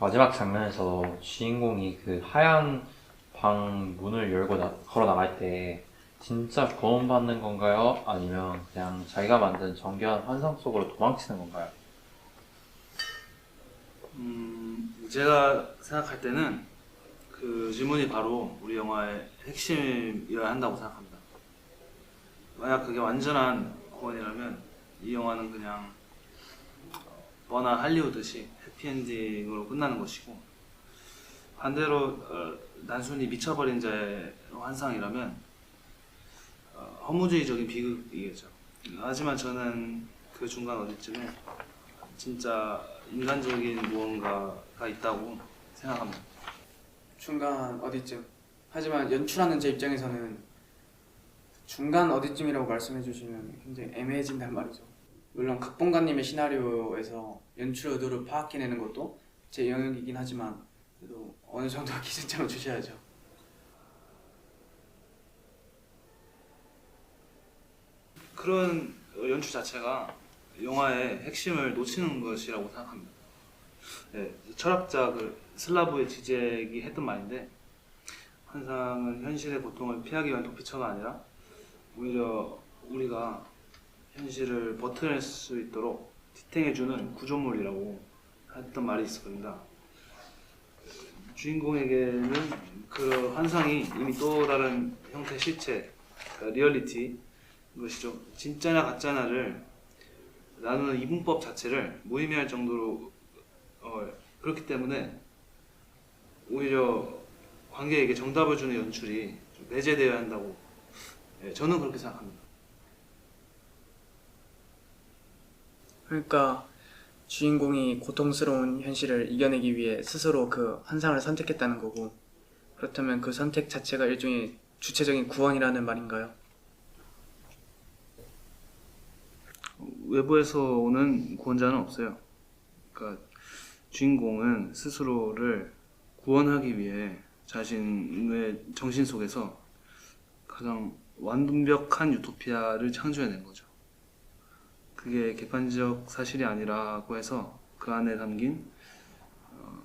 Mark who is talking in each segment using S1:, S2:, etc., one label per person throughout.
S1: 마지막 장면에서 주인공이 그 하얀 방 문을 열고 걸어 나갈 때 진짜 구원받는 건가요? 아니면 그냥 자기가 만든 정교한 환상 속으로 도망치는 건가요?
S2: 제가 생각할 때는 그 질문이 바로 우리 영화의 핵심이어야 한다고 생각합니다. 만약 그게 완전한 구원이라면 이 영화는 그냥 뻔한 할리우드식 해피엔딩으로 끝나는 것이고, 반대로 단순히 미쳐버린 자의 환상이라면 허무주의적인 비극이겠죠. 하지만 저는 그 중간 어디쯤에 진짜 인간적인 무언가가 있다고 생각합니다.
S3: 중간 어디쯤. 하지만 연출하는 제 입장에서는 중간 어디쯤이라고 말씀해 주시면 굉장히 애매해진단 말이죠. 물론 각본가님의 시나리오에서 연출 의도를 파악해내는 것도 제 영역이긴 하지만 그래도 어느 정도 기준점을 주셔야죠.
S2: 그런 연출 자체가 영화의 핵심을 놓치는 것이라고 생각합니다. 네, 철학자 그 슬라브의 지적이 했던 말인데, 환상은 현실의 고통을 피하기 위한 도피처가 아니라 오히려 우리가 현실을 버텨낼 수 있도록 지탱해주는 구조물이라고 했던 말이 있습니다. 주인공에게는 그 환상이 이미 또 다른 형태의 실체, 그러니까 리얼리티, 것이죠. 진짜냐 가짜냐를 나누는 이분법 자체를 무의미할 정도로 그렇기 때문에 오히려 관객에게 정답을 주는 연출이 좀 배제되어야 한다고, 저는 그렇게 생각합니다.
S3: 그러니까 주인공이 고통스러운 현실을 이겨내기 위해 스스로 그 환상을 선택했다는 거고, 그렇다면 그 선택 자체가 일종의 주체적인 구원이라는 말인가요?
S2: 외부에서 오는 구원자는 없어요. 그러니까 주인공은 스스로를 구원하기 위해 자신의 정신 속에서 가장 완벽한 유토피아를 창조해낸 거죠. 그게 객관적 사실이 아니라고 해서 그 안에 담긴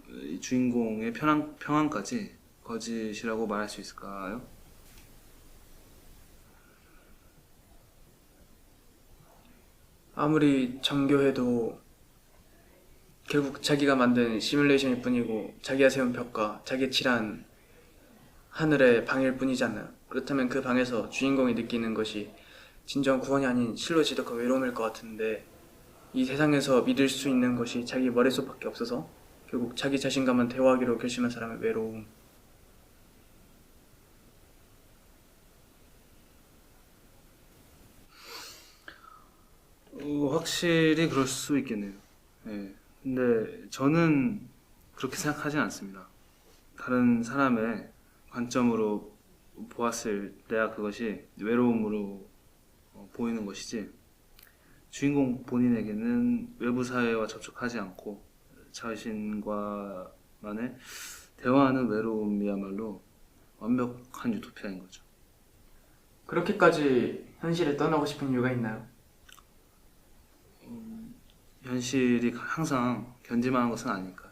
S2: 이 주인공의 평안까지 거짓이라고 말할 수 있을까요?
S3: 아무리 정교해도 결국 자기가 만든 시뮬레이션일 뿐이고 자기가 세운 벽과 자기가 칠한 하늘의 방일 뿐이지 않나요? 그렇다면 그 방에서 주인공이 느끼는 것이 진정 구원이 아닌 실로 지독한 외로움일 것 같은데, 이 세상에서 믿을 수 있는 것이 자기 머릿속밖에 없어서 결국 자기 자신과만 대화하기로 결심한 사람의 외로움.
S2: 확실히 그럴 수 있겠네요. 네. 근데 저는 그렇게 생각하진 않습니다. 다른 사람의 관점으로 보았을 때야 그것이 외로움으로 보이는 것이지, 주인공 본인에게는 외부 사회와 접촉하지 않고 자신과만의 대화하는 외로움이야말로 완벽한 유토피아인 거죠.
S3: 그렇게까지 현실을 떠나고 싶은 이유가 있나요?
S2: 현실이 항상 견딜만한 것은 아니니까.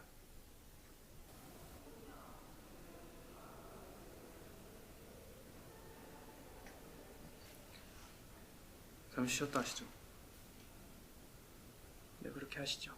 S2: 잠시 쉬었다 하시죠.
S3: 네, 그렇게 하시죠.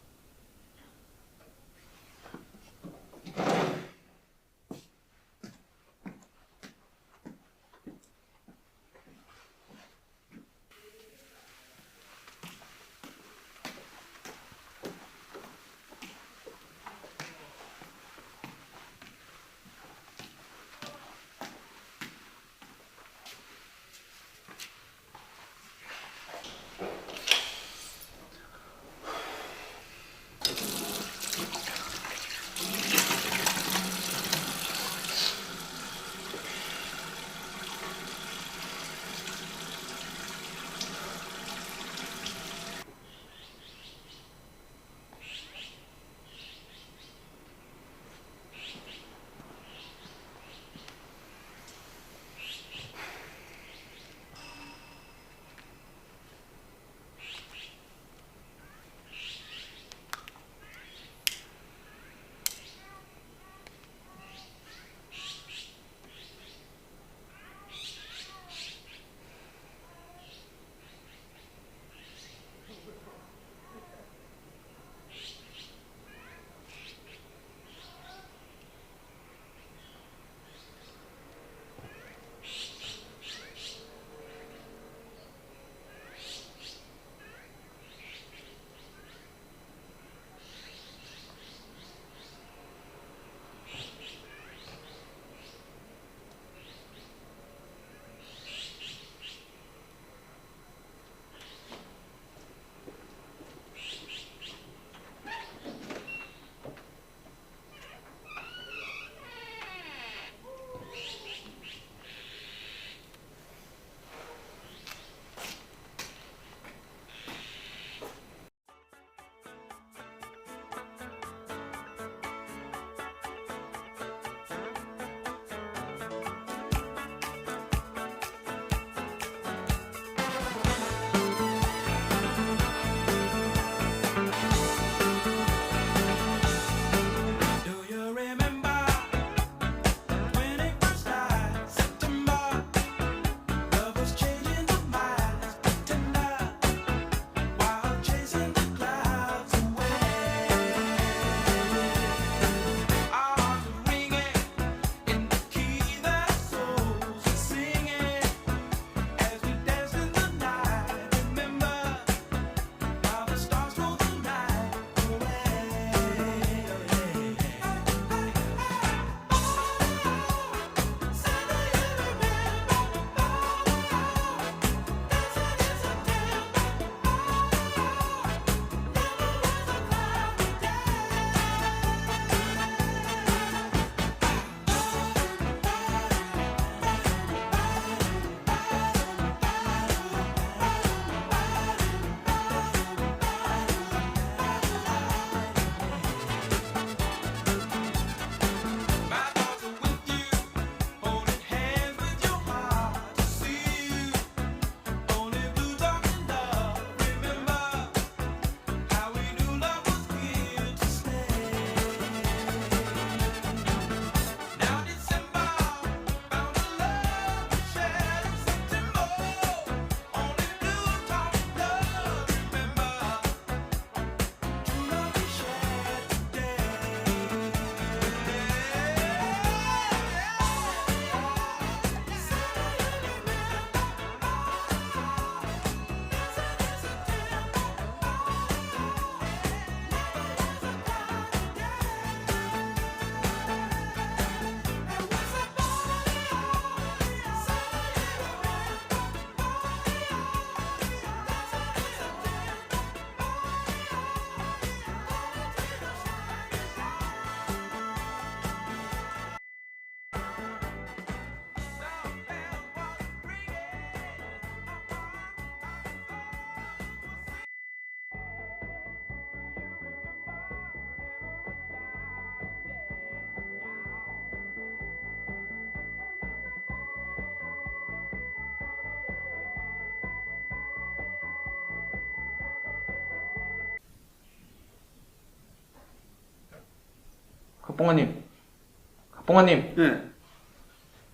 S3: 각봉아님.
S2: 네.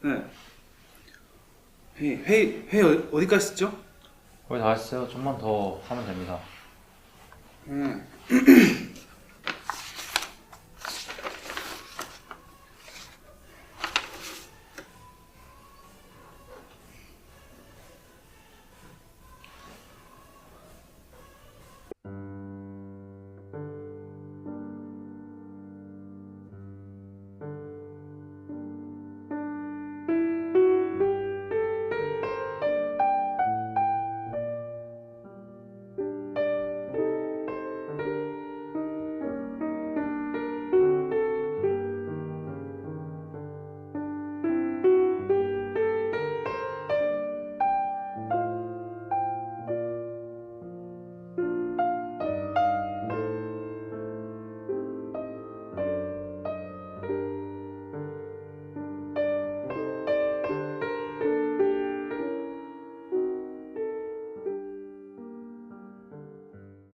S2: 네. 회의 어디까지 했죠?
S1: 거의 다 했어요. 좀만 더 하면 됩니다.
S2: 네.